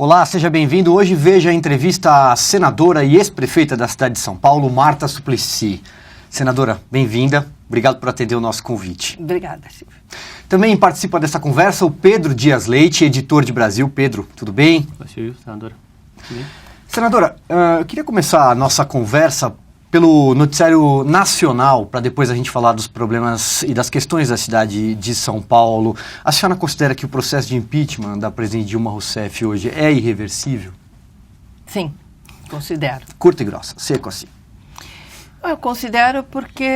Olá, seja bem-vindo. Hoje veja a entrevista à senadora e ex-prefeita da cidade de São Paulo, Marta Suplicy. Senadora, bem-vinda. Obrigado por atender o nosso convite. Obrigada, Silvio. Também participa dessa conversa o Pedro Dias Leite, editor de Brasil. Pedro, tudo bem? Oi, Silvio, senadora. Tudo bem? Senadora, eu queria começar a nossa conversa pelo noticiário nacional, para depois a gente falar dos problemas e das questões da cidade de São Paulo. A senhora considera que o processo de impeachment da presidente Dilma Rousseff hoje é irreversível? Sim, considero. Curta e grossa, seco assim. Eu considero porque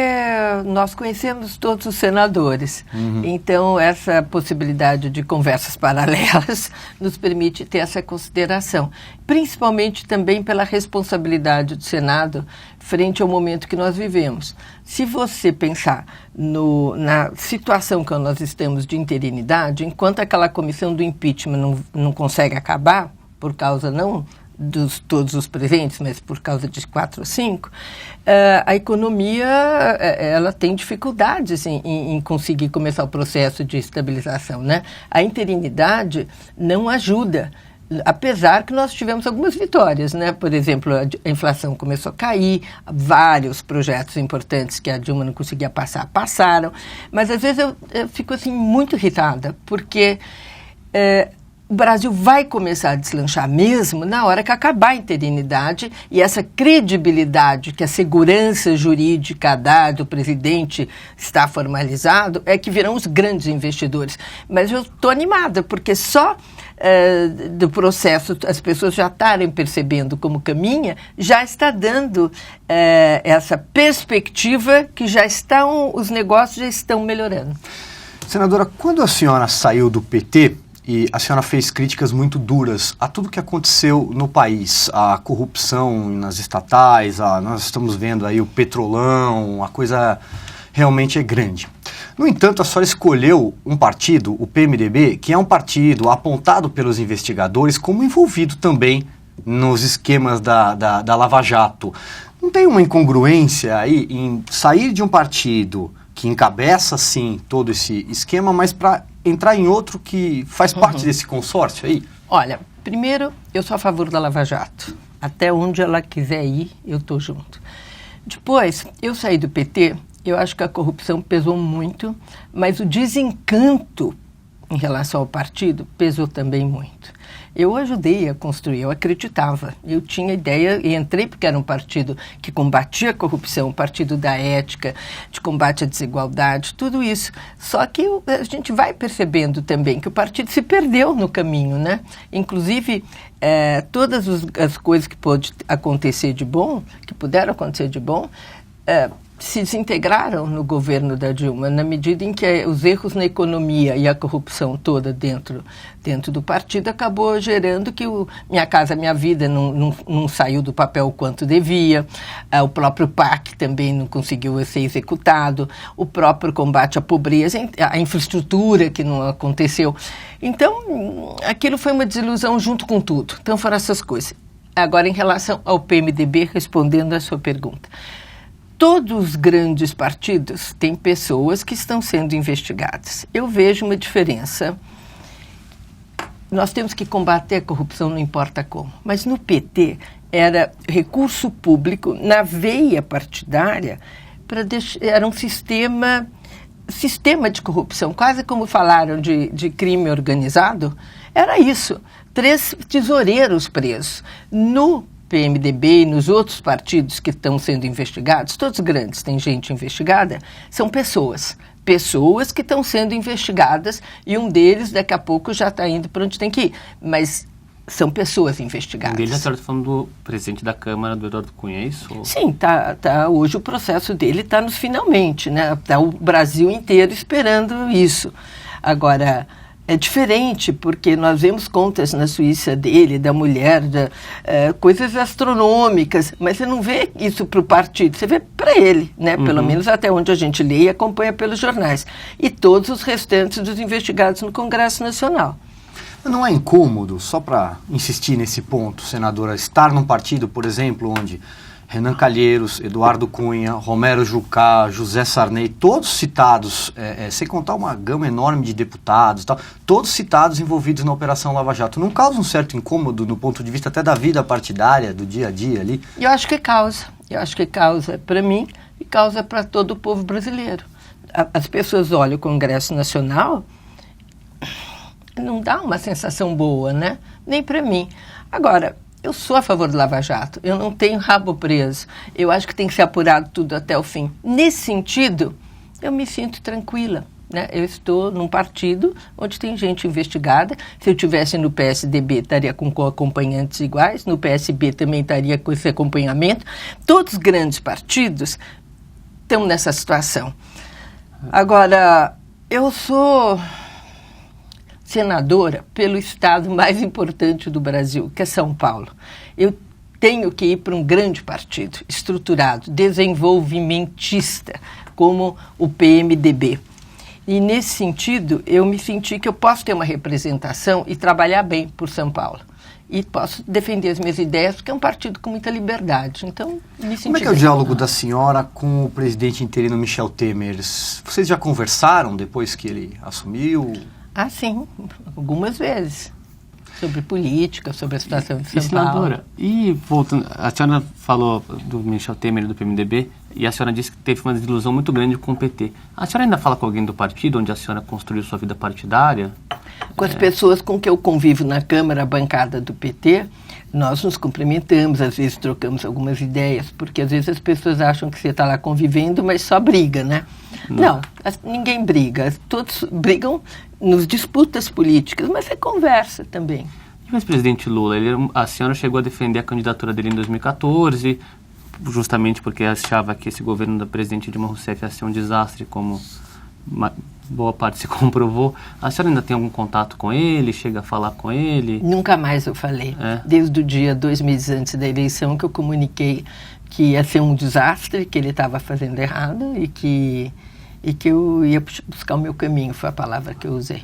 nós conhecemos todos os senadores. Então, essa possibilidade de conversas paralelas nos permite ter essa consideração. Principalmente também pela responsabilidade do Senado frente ao momento que nós vivemos. Se você pensar na situação que nós estamos de interinidade, enquanto aquela comissão do impeachment não consegue acabar, por causa não dos todos os presentes, mas por causa de 4 ou 5, a economia ela tem dificuldades em conseguir começar o processo de estabilização, né? A interinidade não ajuda, apesar que nós tivemos algumas vitórias, né? Por exemplo, a inflação começou a cair, vários projetos importantes que a Dilma não conseguia passar, passaram, mas às vezes eu fico assim muito irritada, porque o Brasil vai começar a deslanchar mesmo na hora que acabar a interinidade e essa credibilidade que a segurança jurídica dá do presidente está formalizado é que virão os grandes investidores. Mas eu estou animada, porque só do processo as pessoas já estarem percebendo como caminha, já está dando essa perspectiva que os negócios já estão melhorando. Senadora, quando a senhora saiu do PT, e a senhora fez críticas muito duras a tudo que aconteceu no país, a corrupção nas estatais, nós estamos vendo aí o Petrolão, a coisa realmente é grande. No entanto, a senhora escolheu um partido, o PMDB, que é um partido apontado pelos investigadores como envolvido também nos esquemas da Lava Jato. Não tem uma incongruência aí em sair de um partido que encabeça, sim, todo esse esquema, mas para entrar em outro que faz parte desse consórcio aí? Olha, primeiro, eu sou a favor da Lava Jato. Até onde ela quiser ir, eu estou junto. Depois, eu saí do PT, eu acho que a corrupção pesou muito, mas o desencanto em relação ao partido pesou também muito. Eu ajudei a construir, eu acreditava, eu tinha ideia e entrei porque era um partido que combatia a corrupção, um partido da ética, de combate à desigualdade, tudo isso. Só que a gente vai percebendo também que o partido se perdeu no caminho, né? Inclusive, todas as coisas que pode acontecer de bom, que puderam acontecer de bom, se desintegraram no governo da Dilma, na medida em que os erros na economia e a corrupção toda dentro do partido acabou gerando que Minha Casa Minha Vida não saiu do papel o quanto devia, o próprio PAC também não conseguiu ser executado, o próprio combate à pobreza, a infraestrutura que não aconteceu. Então, aquilo foi uma desilusão junto com tudo. Então, foram essas coisas. Agora, em relação ao PMDB, respondendo à sua pergunta. Todos os grandes partidos têm pessoas que estão sendo investigadas. Eu vejo uma diferença. Nós temos que combater a corrupção, não importa como. Mas no PT era recurso público na veia partidária, era um sistema de corrupção, quase como falaram de crime organizado, era isso. 3 tesoureiros presos. No PMDB e nos outros partidos que estão sendo investigados, todos grandes, tem gente investigada, são pessoas que estão sendo investigadas e um deles daqui a pouco já está indo para onde tem que ir, mas são pessoas investigadas. Um deles, a senhora está falando do presidente da Câmara, do Eduardo Cunha, é isso? Sim, tá, hoje o processo dele está nos finalmente, né? Está o Brasil inteiro esperando isso. Agora, é diferente, porque nós vemos contas na Suíça dele, da mulher, coisas astronômicas, mas você não vê isso para o partido, você vê para ele, né? Pelo menos até onde a gente lê e acompanha pelos jornais. E todos os restantes dos investigados no Congresso Nacional. Não é incômodo, só para insistir nesse ponto, senadora, estar num partido, por exemplo, onde Renan Calheiros, Eduardo Cunha, Romero Jucá, José Sarney, todos citados, sem contar uma gama enorme de deputados e tal, todos citados envolvidos na Operação Lava Jato. Não causa um certo incômodo no ponto de vista até da vida partidária, do dia a dia ali? Eu acho que causa. Eu acho que causa para mim e causa para todo o povo brasileiro. As pessoas olham o Congresso Nacional, não dá uma sensação boa, né? Nem para mim. Agora, eu sou a favor do Lava Jato, eu não tenho rabo preso. Eu acho que tem que ser apurado tudo até o fim. Nesse sentido, eu me sinto tranquila, né? Eu estou num partido onde tem gente investigada. Se eu tivesse no PSDB, estaria com acompanhantes iguais. No PSB também estaria com esse acompanhamento. Todos os grandes partidos estão nessa situação. Agora, eu sou senadora pelo estado mais importante do Brasil, que é São Paulo. Eu tenho que ir para um grande partido, estruturado, desenvolvimentista, como o PMDB. E, nesse sentido, eu me senti que eu posso ter uma representação e trabalhar bem por São Paulo. E posso defender as minhas ideias, porque é um partido com muita liberdade. Então, me senti Como é que é o diálogo da senhora com o presidente interino Michel Temer? Vocês já conversaram depois que ele assumiu? Ah, sim, algumas vezes. Sobre política, sobre a situação de São senadora, Paulo. E voltando, a senhora falou do Michel Temer e do PMDB, e a senhora disse que teve uma desilusão muito grande com o PT. A senhora ainda fala com alguém do partido, onde a senhora construiu sua vida partidária? Com as pessoas com que eu convivo na Câmara, a bancada do PT, nós nos cumprimentamos, às vezes trocamos algumas ideias, porque às vezes as pessoas acham que você está lá convivendo, mas só briga, né? Não, ninguém briga. Todos brigam nos disputas políticas, mas é conversa também. E o ex-presidente Lula, a senhora chegou a defender a candidatura dele em 2014, justamente porque achava que esse governo da presidente Dilma Rousseff ia ser um desastre, como boa parte se comprovou. A senhora ainda tem algum contato com ele? Chega a falar com ele? Nunca mais eu falei. Desde o dia 2 meses antes da eleição que eu comuniquei que ia ser um desastre, que ele estava fazendo errado e que eu ia buscar o meu caminho, foi a palavra que eu usei.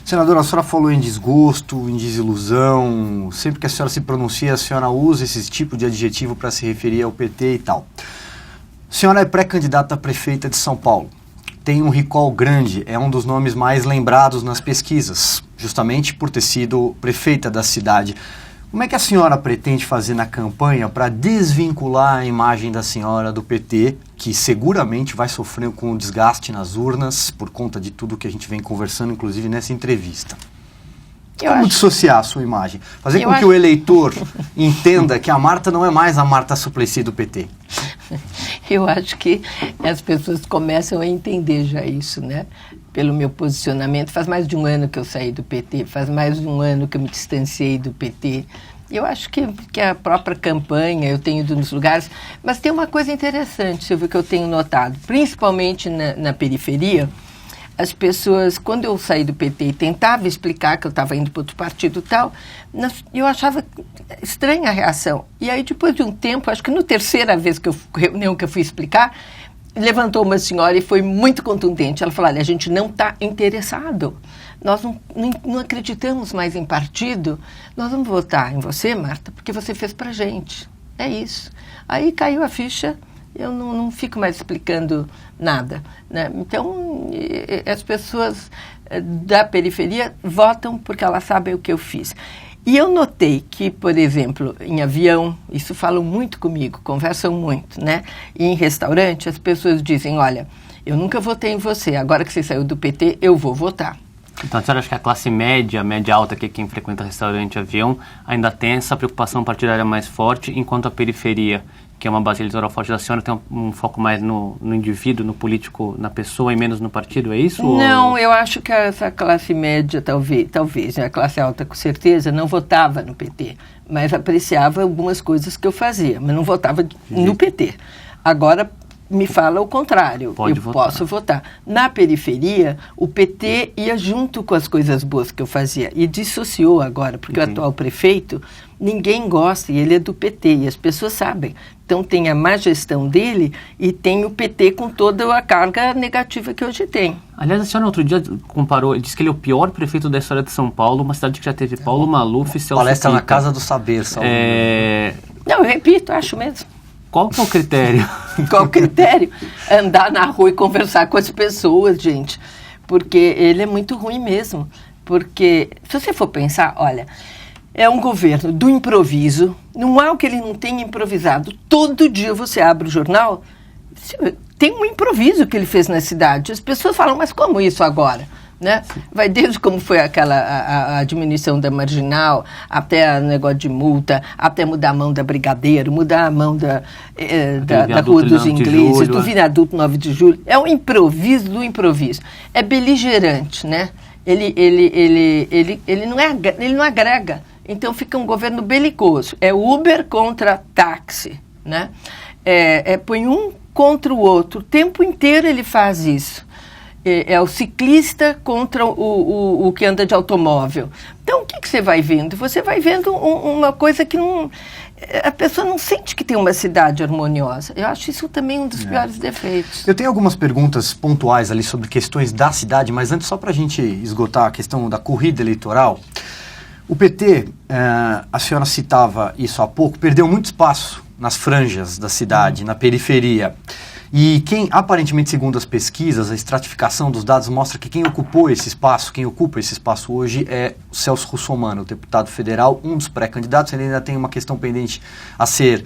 Senadora, a senhora falou em desgosto, em desilusão. Sempre que a senhora se pronuncia, a senhora usa esse tipo de adjetivo para se referir ao PT e tal. A senhora é pré-candidata a prefeita de São Paulo. Tem um recall grande, é um dos nomes mais lembrados nas pesquisas, justamente por ter sido prefeita da cidade. Como é que a senhora pretende fazer na campanha para desvincular a imagem da senhora do PT, que seguramente vai sofrer com o desgaste nas urnas por conta de tudo que a gente vem conversando, inclusive nessa entrevista? Como dissociar a sua imagem? Fazer com que o eleitor entenda que a Marta não é mais a Marta Suplicy do PT. Eu acho que as pessoas começam a entender já isso, né? Pelo meu posicionamento. Faz mais de um ano que eu saí do PT, faz mais de um ano que eu me distanciei do PT. Eu acho que a própria campanha, eu tenho ido nos lugares, mas tem uma coisa interessante, Silvio, que eu tenho notado, principalmente na periferia. As pessoas, quando eu saí do PT e tentava explicar que eu estava indo para outro partido e tal, eu achava estranha a reação. E aí, depois de um tempo, acho que na terceira reunião que eu fui explicar, levantou uma senhora e foi muito contundente. Ela falou, olha, a gente não está interessado. Nós não acreditamos mais em partido. Nós vamos votar em você, Marta, porque você fez para a gente. É isso. Aí caiu a ficha. Eu não fico mais explicando nada, né? Então, as pessoas da periferia votam porque elas sabem o que eu fiz. E eu notei que, por exemplo, em avião, isso falam muito comigo, conversam muito, né? E em restaurante, as pessoas dizem, olha, eu nunca votei em você, agora que você saiu do PT, eu vou votar. Então, a senhora acha que a classe média alta, que é quem frequenta restaurante e avião, ainda tem essa preocupação partidária mais forte, enquanto a periferia, que é uma base eleitoral forte da senhora, tem um foco mais no indivíduo, no político, na pessoa e menos no partido, é isso? Não, eu acho que essa classe média, talvez, né, a classe alta com certeza, não votava no PT, mas apreciava algumas coisas que eu fazia, mas não votava no PT. Agora, me fala o contrário, posso votar. Na periferia, o PT ia junto com as coisas boas que eu fazia e dissociou agora, porque o atual prefeito, ninguém gosta e ele é do PT e as pessoas sabem. Então tem a má gestão dele e tem o PT com toda a carga negativa que hoje tem. Aliás, a senhora outro dia comparou, disse que ele é o pior prefeito da história de São Paulo, uma cidade que já teve Paulo Maluf e Celso Palestra Pitta. na Casa do Saber, Saulo. Não, eu repito, acho mesmo. Qual que é o critério? Qual o critério? Andar na rua e conversar com as pessoas, gente. Porque ele é muito ruim mesmo. Porque, se você for pensar, olha, é um governo do improviso, não há o que ele não tenha improvisado. Todo dia você abre o jornal, tem um improviso que ele fez na cidade. As pessoas falam, mas como isso agora? Né? Vai desde como foi a diminuição da marginal, até o negócio de multa, até mudar a mão da Brigadeiro, mudar a mão da Rua dos Ingleses, do viaduto 9 de Julho. É um improviso do improviso. É beligerante, né? Ele não agrega. Então fica um governo belicoso. É Uber contra táxi, né? Põe um contra o outro. O tempo inteiro ele faz isso. É o ciclista contra o que anda de automóvel. Então, o que você vai vendo? Você vai vendo uma coisa que não... A pessoa não sente que tem uma cidade harmoniosa. Eu acho isso também um dos piores defeitos. Eu tenho algumas perguntas pontuais ali sobre questões da cidade, mas antes, só para a gente esgotar a questão da corrida eleitoral, o PT, a senhora citava isso há pouco, perdeu muito espaço nas franjas da cidade, na periferia. E quem, aparentemente, segundo as pesquisas, a estratificação dos dados mostra que quem ocupa esse espaço hoje é o Celso Russomano, o deputado federal, um dos pré-candidatos. Ele ainda tem uma questão pendente a ser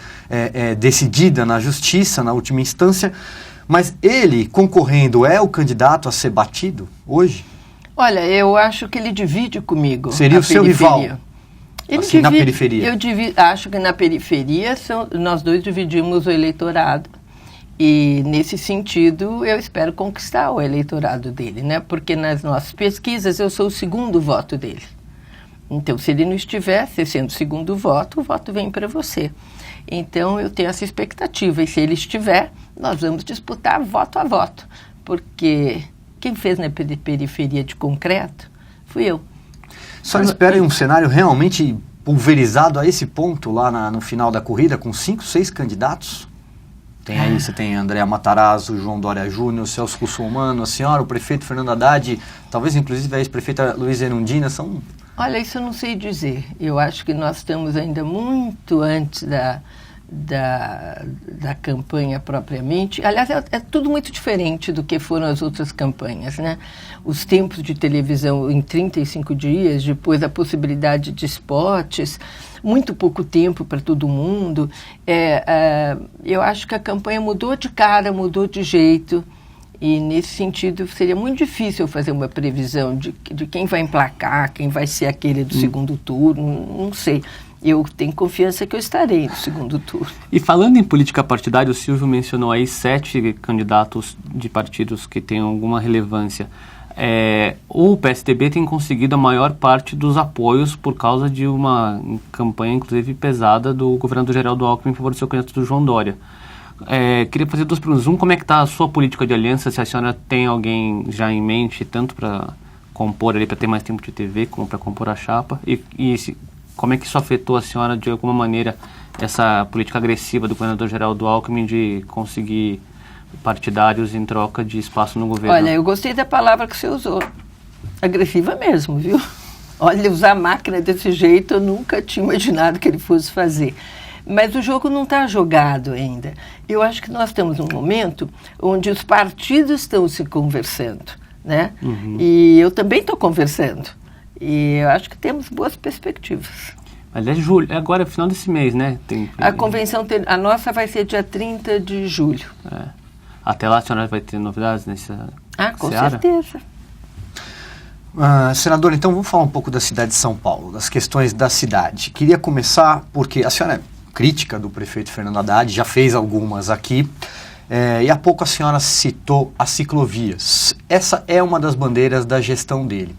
decidida na justiça, na última instância. Mas ele, concorrendo, é o candidato a ser batido hoje? Olha, eu acho que ele divide comigo. Seria o seu rival? Assim, na periferia? Acho que na periferia nós dois dividimos o eleitorado. E, nesse sentido, eu espero conquistar o eleitorado dele, né? Porque nas nossas pesquisas eu sou o segundo voto dele. Então, se ele não estiver, você sendo o segundo voto, o voto vem para você. Então, eu tenho essa expectativa. E se ele estiver, nós vamos disputar voto a voto. Porque quem fez na periferia de concreto fui eu. A senhora espera um cenário realmente pulverizado a esse ponto, lá no final da corrida, com 5, 6 candidatos? Você tem Andréa Matarazzo, João Dória Júnior, Celso Russomano, a senhora, o prefeito Fernando Haddad, talvez inclusive a ex-prefeita Luísa Erundina, são... Olha, isso eu não sei dizer. Eu acho que nós estamos ainda muito antes da campanha propriamente. Aliás, é tudo muito diferente do que foram as outras campanhas, né? Os tempos de televisão em 35 dias, depois a possibilidade de spots, muito pouco tempo para todo mundo. Eu acho que a campanha mudou de cara, mudou de jeito. E, nesse sentido, seria muito difícil fazer uma previsão de quem vai emplacar, quem vai ser aquele do segundo turno, não sei. Eu tenho confiança que eu estarei no segundo turno. E falando em política partidária, o Silvio mencionou aí 7 candidatos de partidos que têm alguma relevância. O PSDB tem conseguido a maior parte dos apoios por causa de uma campanha, inclusive, pesada do governador Geraldo Alckmin em favor do seu candidato do João Dória. Queria fazer 2 perguntas. Como é que está a sua política de aliança? Se a senhora tem alguém já em mente, tanto para compor ali, para ter mais tempo de TV, como para compor a chapa? Como é que isso afetou a senhora, de alguma maneira, essa política agressiva do governador Geraldo Alckmin de conseguir partidários em troca de espaço no governo? Olha, eu gostei da palavra que você usou. Agressiva mesmo, viu? Olha, usar máquina desse jeito eu nunca tinha imaginado que ele fosse fazer. Mas o jogo não está jogado ainda. Eu acho que nós estamos num momento onde os partidos estão se conversando, né? Uhum. E eu também estou conversando. E eu acho que temos boas perspectivas. Aliás, julho, agora é final desse mês, né? A convenção, a nossa vai ser dia 30 de julho. Até lá a senhora vai ter novidades nessa com seara? certeza. Senador, então vamos falar um pouco da cidade de São Paulo, das questões da cidade. Queria começar porque a senhora é crítica do prefeito Fernando Haddad, já fez algumas aqui, e há pouco a senhora citou as ciclovias. Essa é uma das bandeiras da gestão dele.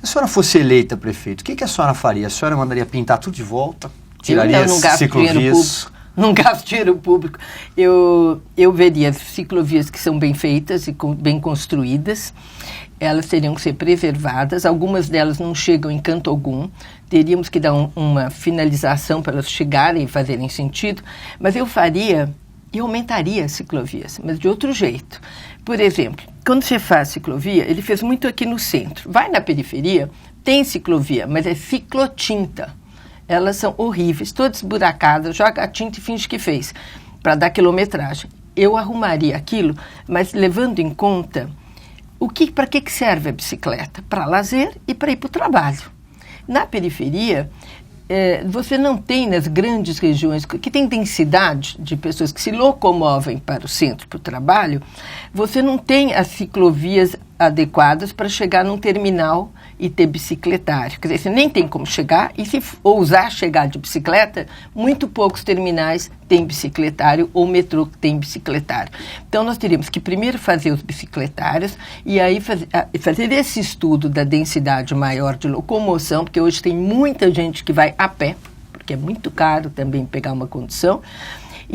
Se a senhora fosse eleita prefeito, o que a senhora faria? A senhora mandaria pintar tudo de volta? Tiraria as ciclovias? Não gasto dinheiro público. Eu veria as ciclovias que são bem feitas e bem construídas. Elas teriam que ser preservadas. Algumas delas não chegam em canto algum. Teríamos que dar uma finalização para elas chegarem e fazerem sentido. Mas eu aumentaria as ciclovias, mas de outro jeito. Por exemplo, quando você faz ciclovia, ele fez muito aqui no centro. Vai na periferia, tem ciclovia, mas é ciclotinta. Elas são horríveis, todas esburacadas, joga a tinta e finge que fez. para dar quilometragem. Eu arrumaria aquilo, mas levando em conta para que serve a bicicleta? Para lazer e para ir para o trabalho. Na periferia, você não tem nas grandes regiões que tem densidade de pessoas que se locomovem para o centro, para o trabalho, você não tem as ciclovias adequadas para chegar num terminal e ter bicicletário. Quer dizer, você nem tem como chegar, e se ousar chegar de bicicleta, muito poucos terminais têm bicicletário ou metrô tem bicicletário. Então, nós teríamos que primeiro fazer os bicicletários e aí fazer esse estudo da densidade maior de locomoção, porque hoje tem muita gente que vai a pé, porque é muito caro também pegar uma condução,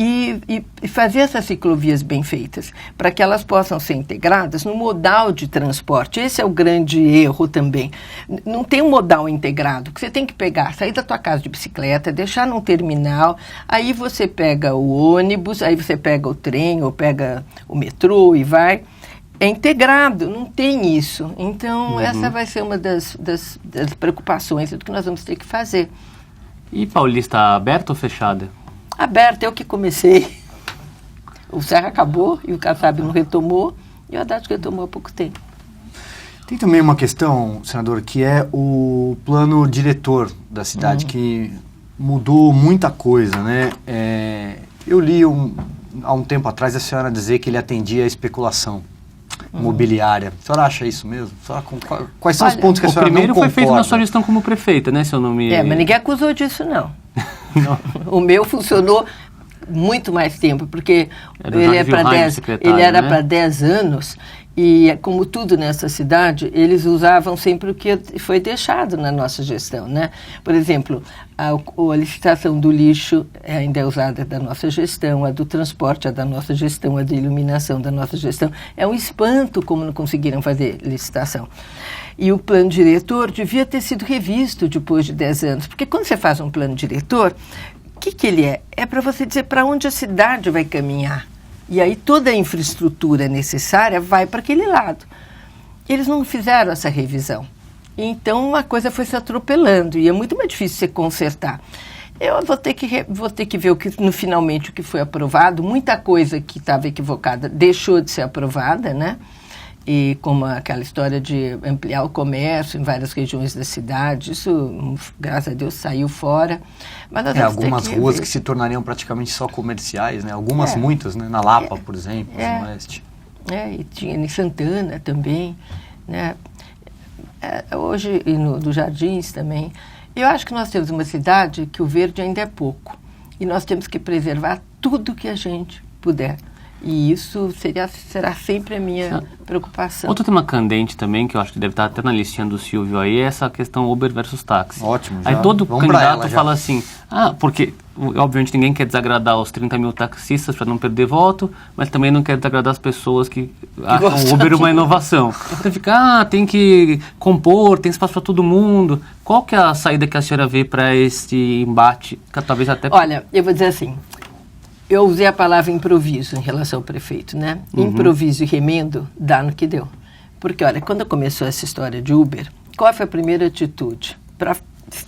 e fazer essas ciclovias bem feitas, para que elas possam ser integradas no modal de transporte. Esse é o grande erro também. Não tem um modal integrado, que você tem que pegar, sair da tua casa de bicicleta, deixar num terminal, aí você pega o ônibus, aí você pega o trem, ou pega o metrô e vai. É integrado, não tem isso. Então, essa vai ser uma das preocupações do que nós vamos ter que fazer. E Paulista aberta ou fechada? Aberta, eu que comecei. O Serra acabou e o Kassab não retomou, e o Haddad retomou há pouco tempo. Tem também uma questão, senador, que é o plano diretor da cidade, que mudou muita coisa, né? Eu li há um tempo atrás a senhora dizer que ele atendia a especulação imobiliária. A senhora acha isso mesmo? Quais são os pontos que a senhora não concorda? O primeiro foi feito na sua gestão como prefeita, né? Se eu não me... mas ninguém acusou disso, não. O meu funcionou muito mais tempo, porque ele era para 10 anos, e como tudo nessa cidade, eles usavam sempre o que foi deixado na nossa gestão, né? Por exemplo, a licitação do lixo ainda é usada da nossa gestão, a do transporte é da nossa gestão, a de iluminação da nossa gestão. É um espanto como não conseguiram fazer licitação. E o plano diretor devia ter sido revisto depois de 10 anos, porque quando você faz um plano diretor, o que ele é? É para você dizer para onde a cidade vai caminhar. E aí toda a infraestrutura necessária vai para aquele lado. Eles não fizeram essa revisão. Então a coisa foi se atropelando e é muito mais difícil você consertar. Eu vou ter que ver finalmente o que foi aprovado. Muita coisa que estava equivocada deixou de ser aprovada, né? E como aquela história de ampliar o comércio em várias regiões da cidade, isso, graças a Deus, saiu fora. Mas nós algumas ruas que se tornariam praticamente só comerciais, né? Algumas, muitas, né? Na Lapa, por exemplo, no Oeste. E tinha em Santana também, né? Hoje, e dos Jardins também. Eu acho que nós temos uma cidade que o verde ainda é pouco. E nós temos que preservar tudo que a gente puder. E isso será sempre a minha preocupação. Outro tema candente também, que eu acho que deve estar até na listinha do Silvio aí, é essa questão Uber versus táxi. Ótimo. Aí todo candidato fala assim, porque obviamente ninguém quer desagradar os 30 mil taxistas para não perder voto, mas também não quer desagradar as pessoas que acham o Uber uma inovação. Então fica, tem que compor, tem espaço para todo mundo. Qual que é a saída que a senhora vê para esse embate? Talvez até... Olha, eu vou dizer assim, eu usei a palavra improviso em relação ao prefeito, né? Improviso e remendo dá no que deu. Porque, olha, quando começou essa história de Uber, qual foi a primeira atitude?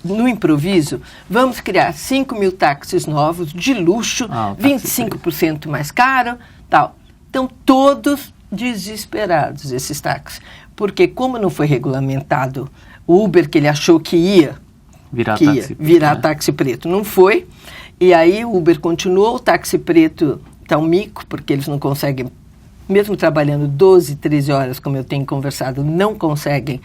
No improviso, vamos criar 5 mil táxis novos, de luxo, 25% mais caro, tal. Então, todos desesperados, esses táxis. Porque, como não foi regulamentado o Uber, que ele achou que ia virar táxi preto, não foi. E aí o Uber continuou, o táxi preto está um mico, porque eles não conseguem, mesmo trabalhando 12, 13 horas, como eu tenho conversado, não conseguem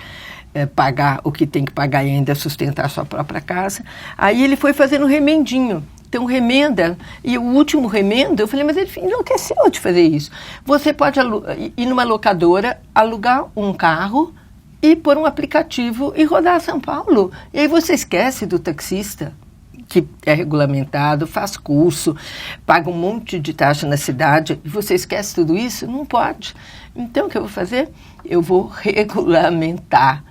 pagar o que tem que pagar e ainda sustentar a sua própria casa. Aí ele foi fazendo remendinho. Então remenda, e o último remendo, eu falei, mas ele enlouqueceu de fazer isso. Você pode ir numa locadora, alugar um carro e pôr um aplicativo e rodar São Paulo. E aí você esquece do taxista, que é regulamentado, faz curso, paga um monte de taxa na cidade, e você esquece tudo isso? Não pode. Então, o que eu vou fazer? Eu vou regulamentar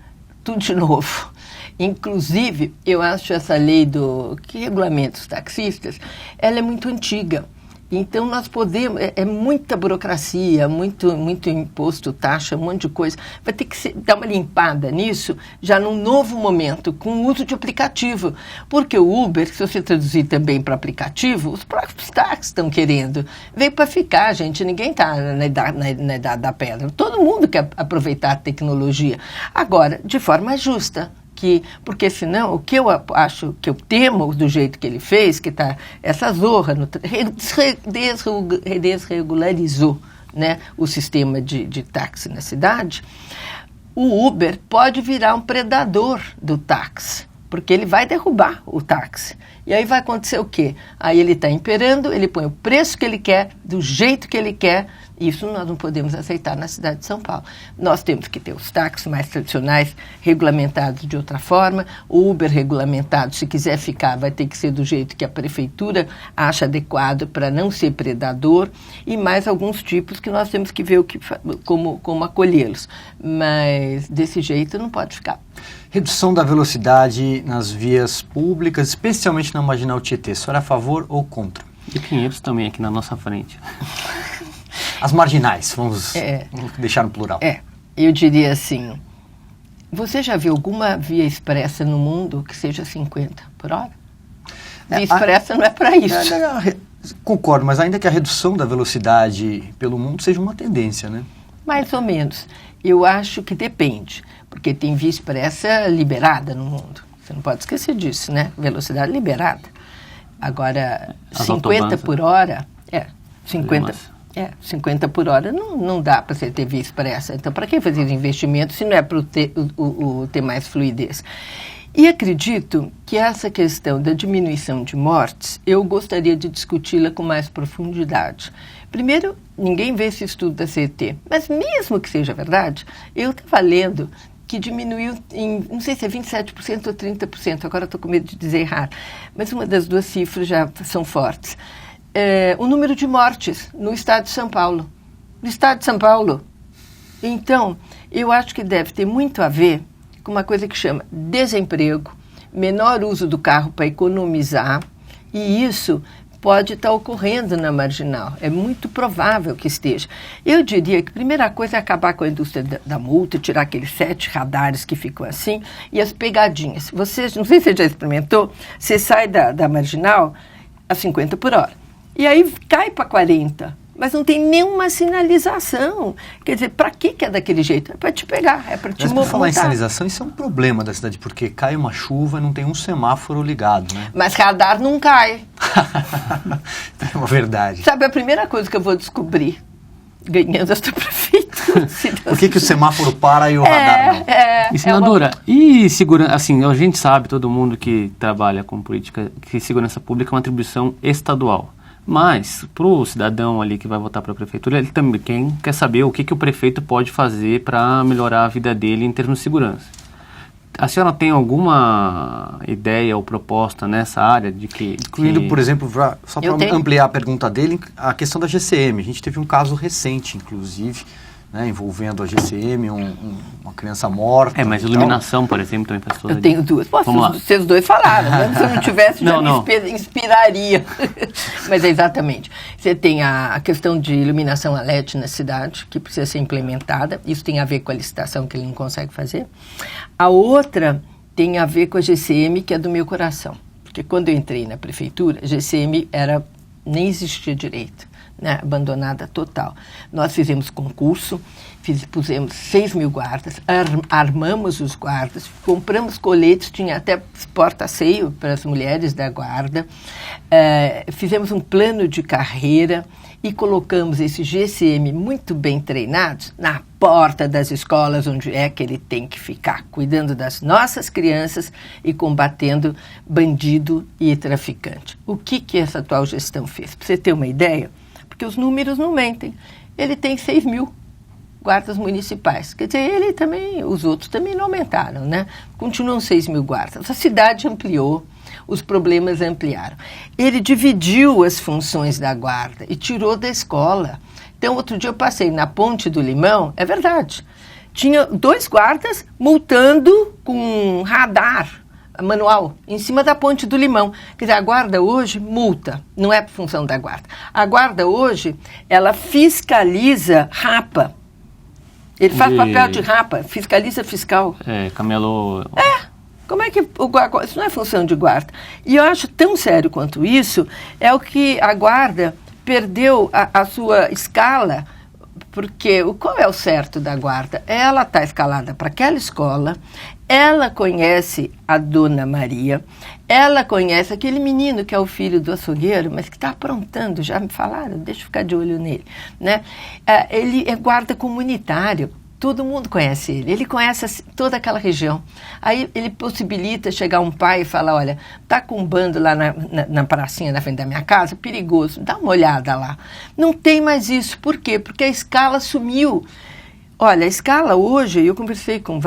tudo de novo. Inclusive, eu acho essa lei que regulamenta os taxistas, ela é muito antiga. Então, nós podemos... É muita burocracia, muito imposto, taxa, um monte de coisa. Vai ter que dar uma limpada nisso já num novo momento, com o uso de aplicativo. Porque o Uber, se você traduzir também para aplicativo, os próprios táxis estão querendo. Veio para ficar, gente. Ninguém está na idade da pedra. Todo mundo quer aproveitar a tecnologia. Agora, de forma justa. Porque senão, o que eu acho, que eu temo do jeito que ele fez, que está essa zorra, desregularizou, né, o sistema de táxi na cidade, o Uber pode virar um predador do táxi, porque ele vai derrubar o táxi. E aí vai acontecer o quê? Aí ele está imperando, ele põe o preço que ele quer, do jeito que ele quer. Isso nós não podemos aceitar na cidade de São Paulo. Nós temos que ter os táxis mais tradicionais regulamentados de outra forma, o Uber regulamentado, se quiser ficar, vai ter que ser do jeito que a prefeitura acha adequado para não ser predador, e mais alguns tipos que nós temos que ver como acolhê-los. Mas desse jeito não pode ficar. Redução da velocidade nas vias públicas, especialmente na Marginal Tietê. A senhora é a favor ou contra? E Pinheiros também aqui na nossa frente. As marginais, vamos deixar no plural. Eu diria assim, você já viu alguma via expressa no mundo que seja 50 por hora? Via expressa não é para isso. Concordo, mas ainda que a redução da velocidade pelo mundo seja uma tendência, né? Mais ou menos. Eu acho que depende, porque tem via expressa liberada no mundo. Você não pode esquecer disso, né? Velocidade liberada. Agora, As 50 por hora, 50 por hora não dá para você ter via expressa. Então, para que fazer investimento se não é para ter mais fluidez? E acredito que essa questão da diminuição de mortes, eu gostaria de discuti-la com mais profundidade. Primeiro, ninguém vê esse estudo da CET, mas mesmo que seja verdade, eu estava lendo que diminuiu em, não sei se é 27% ou 30%, agora estou com medo de dizer errado, mas uma das duas cifras já são fortes. O número de mortes no estado de São Paulo. No estado de São Paulo. Então, eu acho que deve ter muito a ver com uma coisa que chama desemprego, menor uso do carro para economizar, e isso pode estar ocorrendo na Marginal. É muito provável que esteja. Eu diria que a primeira coisa é acabar com a indústria da multa, tirar aqueles 7 radares que ficam assim, e as pegadinhas. Você, não sei se você já experimentou, você sai da Marginal a 50 por hora. E aí cai para 40, mas não tem nenhuma sinalização. Quer dizer, para que é daquele jeito? É para te pegar, é para te multar. Mas para falar em multar. sinalização, isso é um problema da cidade, porque cai uma chuva e não tem um semáforo ligado, né? Mas radar não cai. É uma verdade. Sabe, a primeira coisa que eu vou descobrir, ganhando esta prefeitura... Por que o semáforo para e o radar não? E senadora, e segurança, assim, a gente sabe, todo mundo que trabalha com política, que segurança pública é uma atribuição estadual. Mas, para o cidadão ali que vai votar para a prefeitura, ele também quer saber o que o prefeito pode fazer para melhorar a vida dele em termos de segurança. A senhora tem alguma ideia ou proposta nessa área de que... Incluindo, por exemplo, só para ampliar a pergunta dele, a questão da GCM. A gente teve um caso recente, inclusive, né, envolvendo a GCM, uma criança morta. Mas iluminação, por exemplo, também faz toda. Eu tenho duas. Vocês dois falaram, né? Se eu não tivesse, já me inspiraria. Mas é exatamente. Você tem a questão de iluminação a LED na cidade, que precisa ser implementada. Isso tem a ver com a licitação que ele não consegue fazer. A outra tem a ver com a GCM, que é do meu coração. Porque quando eu entrei na prefeitura, a GCM nem existia direito. Né, abandonada total. Nós fizemos concurso, pusemos 6.000 guardas, armamos os guardas, compramos coletes, tinha até porta-seio para as mulheres da guarda, fizemos um plano de carreira e colocamos esse GCM muito bem treinados na porta das escolas, onde é que ele tem que ficar, cuidando das nossas crianças e combatendo bandido e traficante. O que essa atual gestão fez? Para você ter uma ideia, porque os números não mentem. Ele tem 6.000 guardas municipais. Quer dizer, os outros também não aumentaram, né? Continuam 6.000 guardas. A cidade ampliou, os problemas ampliaram. Ele dividiu as funções da guarda e tirou da escola. Então, outro dia eu passei na Ponte do Limão, é verdade, tinha 2 guardas multando com radar manual, em cima da Ponte do Limão. Quer dizer, a guarda hoje multa, não é função da guarda. A guarda hoje, ela fiscaliza rapa. Ele faz papel de rapa, fiscaliza fiscal. Camelô... Como é que isso não é função de guarda? E eu acho tão sério quanto isso, é o que a guarda perdeu a sua escala, porque qual é o certo da guarda? Ela está escalada para aquela escola, ela conhece a Dona Maria, ela conhece aquele menino que é o filho do açougueiro, mas que está aprontando, já me falaram, deixa eu ficar de olho nele, né? Ele é guarda comunitário. Todo mundo conhece ele conhece toda aquela região. Aí ele possibilita chegar um pai e falar, olha, tá com um bando lá na pracinha na frente da minha casa, perigoso, dá uma olhada lá. Não tem mais isso. Por quê? Porque a escala sumiu. Olha, a escala hoje, eu conversei com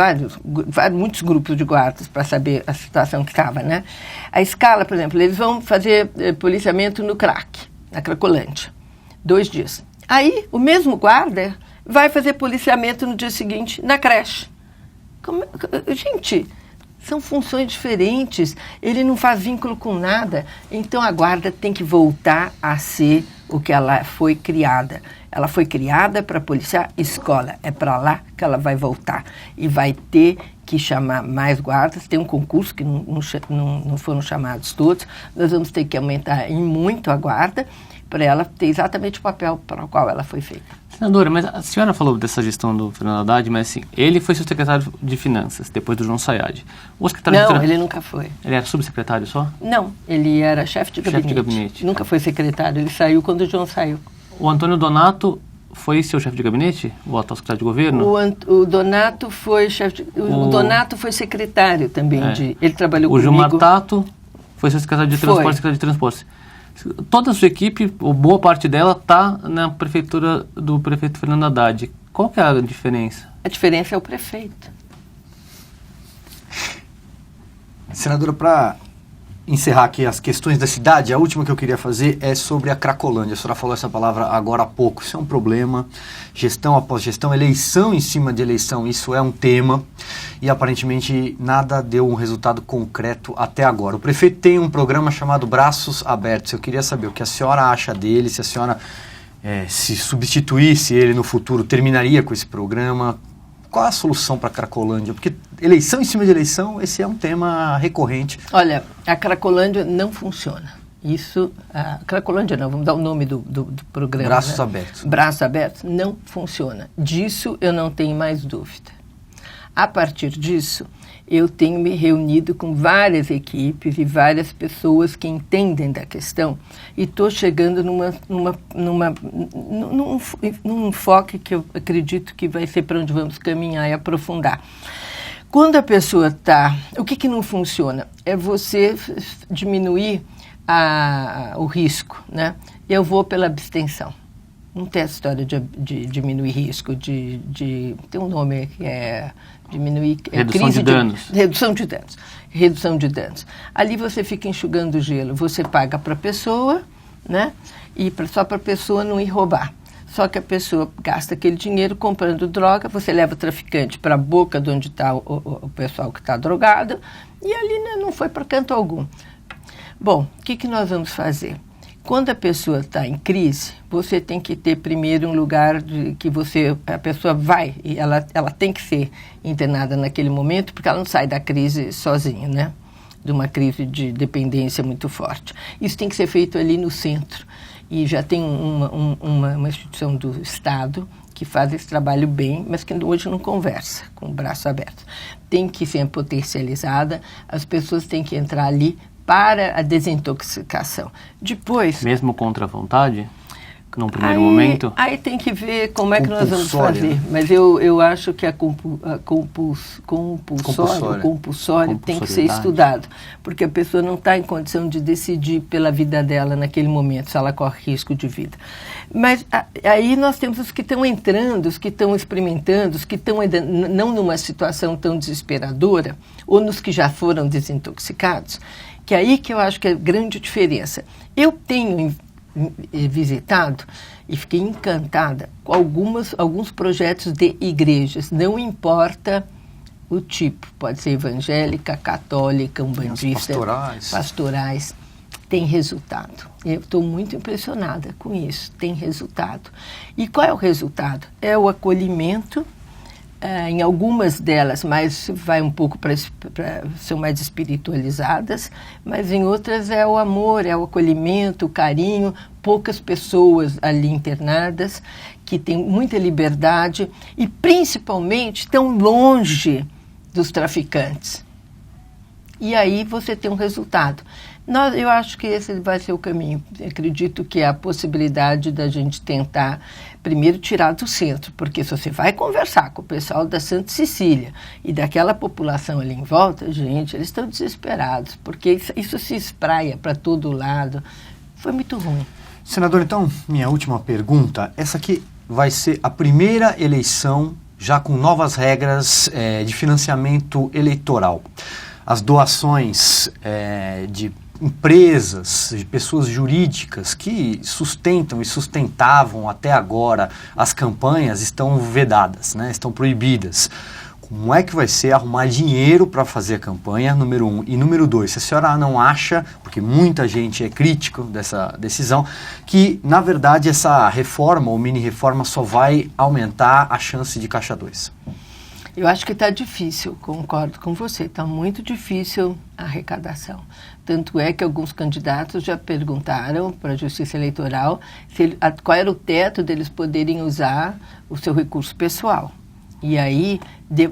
muitos grupos de guardas para saber a situação que estava, né? A escala, por exemplo, eles vão fazer policiamento no crack, na Cracolândia, 2 dias. Aí, o mesmo guarda vai fazer policiamento no dia seguinte na creche. Gente, são funções diferentes, ele não faz vínculo com nada, então a guarda tem que voltar a ser o que ela foi criada. Ela foi criada para policiar escola, é para lá que ela vai voltar e vai ter que chamar mais guardas. Tem um concurso que não foram chamados todos, nós vamos ter que aumentar em muito a guarda para ela ter exatamente o papel para o qual ela foi feita. Senadora, mas a senhora falou dessa gestão do Fernando Haddad, mas assim, ele foi seu secretário de Finanças, depois do João Sayad. Não, ele nunca foi. Ele era subsecretário só? Não, ele era chefe de gabinete. Nunca foi secretário, ele saiu quando o João saiu. O Antônio Donato foi seu chefe de gabinete? O atual secretário de governo? O Donato foi chefe o Donato foi secretário também. Ele trabalhou comigo. O Gilmar Tato foi seu secretário de Transporte, secretário de Transporte. Toda a sua equipe, ou boa parte dela, está na prefeitura do prefeito Fernando Haddad. Qual que é a diferença? A diferença é o prefeito. Senadora, para encerrar aqui as questões da cidade, a última que eu queria fazer é sobre a Cracolândia. A senhora falou essa palavra agora há pouco. Isso é um problema. Gestão após gestão, eleição em cima de eleição, isso é um tema. E aparentemente nada deu um resultado concreto até agora. O prefeito tem um programa chamado Braços Abertos. Eu queria saber o que a senhora acha dele, se a senhora se substituísse ele no futuro, terminaria com esse programa. Qual a solução para a Cracolândia? Porque eleição em cima de eleição, esse é um tema recorrente. Olha, a Cracolândia não funciona. A Cracolândia não, vamos dar o nome do programa. Braços Abertos. Braços Abertos não funciona. Disso eu não tenho mais dúvida. A partir disso, eu tenho me reunido com várias equipes e várias pessoas que entendem da questão e estou chegando num enfoque que eu acredito que vai ser para onde vamos caminhar e aprofundar. Quando a pessoa está... O que não funciona? É você diminuir o risco, né? Eu vou pela abstenção. Não tem essa história de diminuir risco, tem um nome que é diminuir... Redução de danos. Redução de danos. Redução de danos. Ali você fica enxugando o gelo. Você paga para a pessoa, né? E só para a pessoa não ir roubar. Só que a pessoa gasta aquele dinheiro comprando droga, você leva o traficante para a boca de onde está o pessoal que está drogado, e ali, né, não foi para canto algum. Bom, o que nós vamos fazer? Quando a pessoa está em crise, você tem que ter primeiro um lugar que a pessoa vai, e ela tem que ser internada naquele momento, porque ela não sai da crise sozinha, né? De uma crise de dependência muito forte. Isso tem que ser feito ali no centro. E já tem uma instituição do Estado que faz esse trabalho bem, mas que hoje não conversa com o braço aberto. Tem que ser potencializada, as pessoas têm que entrar ali para a desintoxicação. Depois... Mesmo contra a vontade? Num primeiro momento? Aí tem que ver como é que nós vamos fazer. Mas eu acho que a compulsório tem que ser estudado. Porque a pessoa não está em condição de decidir pela vida dela naquele momento, se ela corre risco de vida. Mas aí nós temos os que estão entrando, os que estão experimentando, os que estão ainda não numa situação tão desesperadora, ou nos que já foram desintoxicados, que é aí que eu acho que é a grande diferença. Eu tenho visitado e fiquei encantada com alguns projetos de igrejas. Não importa o tipo, pode ser evangélica, católica, umbandista, pastorais, tem resultado. Eu estou muito impressionada com isso, tem resultado. E qual é o resultado? É o acolhimento, em algumas delas vai um pouco são mais espiritualizadas, mas em outras é o amor, é o acolhimento, o carinho, poucas pessoas ali internadas, que têm muita liberdade e principalmente estão longe dos traficantes. E aí você tem um resultado. Eu acho que esse vai ser o caminho. Eu acredito que é a possibilidade da gente tentar, primeiro, tirar do centro, porque se você vai conversar com o pessoal da Santa Cecília e daquela população ali em volta, gente, eles estão desesperados, porque isso se espraia para todo lado. Foi muito ruim. Senador, então, minha última pergunta. Essa aqui vai ser a primeira eleição já com novas regras de financiamento eleitoral. As doações de empresas, de pessoas jurídicas que sustentam e sustentavam até agora as campanhas estão vedadas, né? Estão proibidas. Como é que vai ser arrumar dinheiro para fazer a campanha, número 1? E número 2, se a senhora não acha, porque muita gente é crítico dessa decisão, que na verdade essa reforma ou mini-reforma só vai aumentar a chance de Caixa 2? Eu acho que está difícil, concordo com você, está muito difícil a arrecadação. Tanto é que alguns candidatos já perguntaram para a Justiça Eleitoral qual era o teto deles poderem usar o seu recurso pessoal. E aí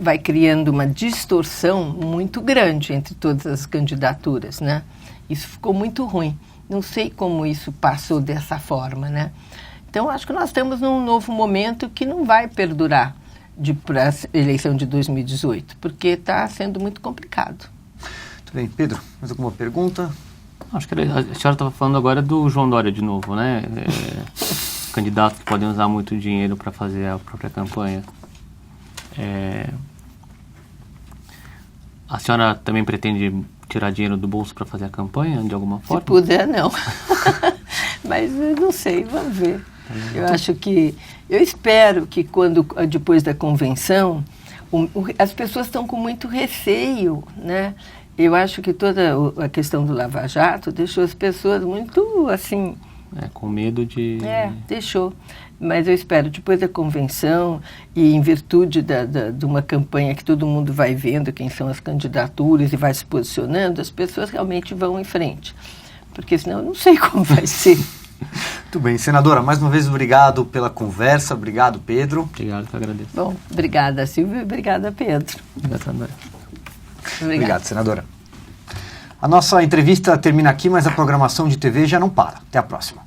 vai criando uma distorção muito grande entre todas as candidaturas, né? Isso ficou muito ruim. Não sei como isso passou dessa forma, né? Então, acho que nós estamos num novo momento que não vai perdurar para a eleição de 2018, porque está sendo muito complicado. Muito bem. Pedro, mais alguma pergunta? Acho que a senhora estava falando agora do João Dória de novo, né? Candidatos que podem usar muito dinheiro para fazer a própria campanha. A senhora também pretende tirar dinheiro do bolso para fazer a campanha, de alguma forma? Se puder, não. Mas eu não sei, vamos ver. Eu espero que depois da convenção, as pessoas estão com muito receio, né? Eu acho que toda a questão do Lava Jato deixou as pessoas muito, assim... com medo de... deixou. Mas eu espero, depois da convenção e em virtude de uma campanha que todo mundo vai vendo quem são as candidaturas e vai se posicionando, as pessoas realmente vão em frente. Porque senão eu não sei como vai ser. Muito bem. Senadora, mais uma vez obrigado pela conversa. Obrigado, Pedro. Obrigado, que eu agradeço. Bom, obrigada, Silvia, e obrigada, Pedro. Obrigado, senadora. Obrigado, senadora. A nossa entrevista termina aqui, mas a programação de TV já não para. Até a próxima.